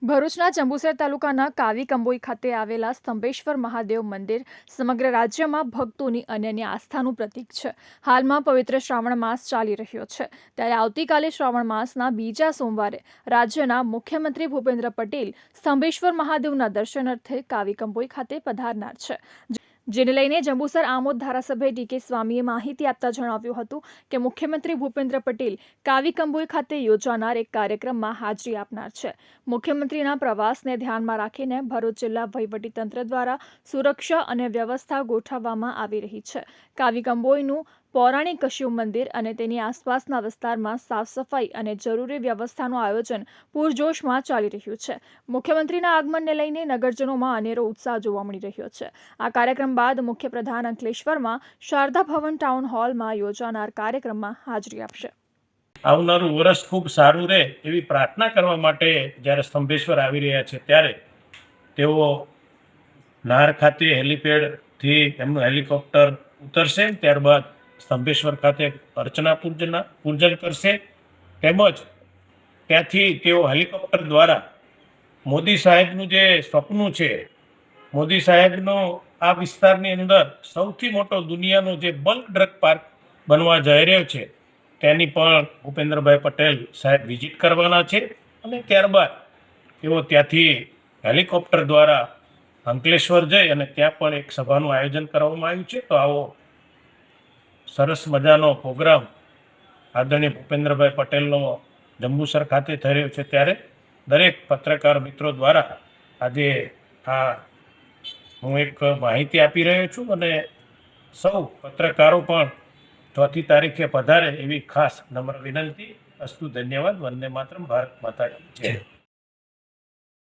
ભરૂચના જંબુસર તાલુકાના કાવી કંબોઈ ખાતે આવેલા સ્તંભેશ્વર મહાદેવ મંદિર સમગ્ર રાજ્યમાં ભક્તોની અનન્ય આસ્થાનું પ્રતીક છે. હાલમાં પવિત્ર શ્રાવણ માસ ચાલી રહ્યો છે, ત્યારે આવતીકાલે શ્રાવણ માસના બીજા સોમવારે રાજ્યના મુખ્યમંત્રી ભૂપેન્દ્ર પટેલ સ્તંભેશ્વર મહાદેવના દર્શનાર્થે કાવી કંબોઈ ખાતે પધારનાર છે. જેને લઈને જંબુસર આમોદ ધારાસભ્ય ડી.કે. સ્વામીએ માહિતી આપતા જણાવ્યું હતું કે મુખ્યમંત્રી ભૂપેન્દ્ર પટેલ કાવી કંબોઈ ખાતે યોજાનાર એક કાર્યક્રમમાં હાજરી આપનાર છે. મુખ્યમંત્રીના પ્રવાસને ધ્યાનમાં રાખીને ભરૂચ જિલ્લા વહીવટીતંત્ર દ્વારા સુરક્ષા અને વ્યવસ્થા ગોઠવવામાં આવી રહી છે. કાવી કંબોઈનું પૌરાણિક શિવ મંદિર અને તેની આસપાસના વિસ્તારમાં સાફ સફાઈ અને જરૂરી વ્યવસ્થાનું આયોજન પૂરજોશમાં ચાલી રહ્યું છે. મુખ્યમંત્રીના આગમનને લઈને નગરજનોમાં અનેરો ઉત્સાહ જોવા મળી રહ્યો છે. આ કાર્યક્રમ બાદ મુખ્યપ્રધાન અંકલેશ્વરમાં શારદા ભવન ટાઉન હોલમાં યોજાનાર કાર્યક્રમમાં હાજરી આપશે. આવનારું વર્ષ ખૂબ સારું રહે એવી પ્રાર્થના કરવા માટે જ્યારે સ્તંભેશ્વર આવી રહ્યા છે, ત્યારે તેઓ નાર ખાતે હેલિપેડથી એમનું હેલિકોપ્ટર ઉતરશે. ત્યારબાદ સ્તંભેશ્વર ખાતે અર્ચના પૂજન કરશે. તેમજ ત્યાંથી તેઓ હેલિકોપ્ટર દ્વારા મોદી સાહેબનું જે સપનું છે, મોદી સાહેબનો આ વિસ્તારની અંદર સૌથી મોટો દુનિયાનો જે બલ્ક ડ્રગ પાર્ક બનવા જઈ રહ્યો છે, તેની પણ ભૂપેન્દ્રભાઈ પટેલ સાહેબ વિઝિટ કરવાના છે. અને ત્યારબાદ તેઓ ત્યાંથી હેલિકોપ્ટર દ્વારા અંકલેશ્વર જઈ અને ત્યાં પણ એક સભાનું આયોજન કરવામાં આવ્યું છે. તો આવો સરસ મજાનો પ્રોગ્રામ આદરણીય ભૂપેન્દ્રભાઈ પટેલનો જંબુસર ખાતે થઈ રહ્યો છે, ત્યારે દરેક પત્રકાર મિત્રો દ્વારા આજે હું એક માહિતી આપી રહ્યો છું અને સૌ પત્રકારો પણ 4મી તારીખે પધારે એવી ખાસ નમ્ર વિનંતી. અસ્તુ. ધન્યવાદ. વંદે માતરમ. ભારત માતા કી જય.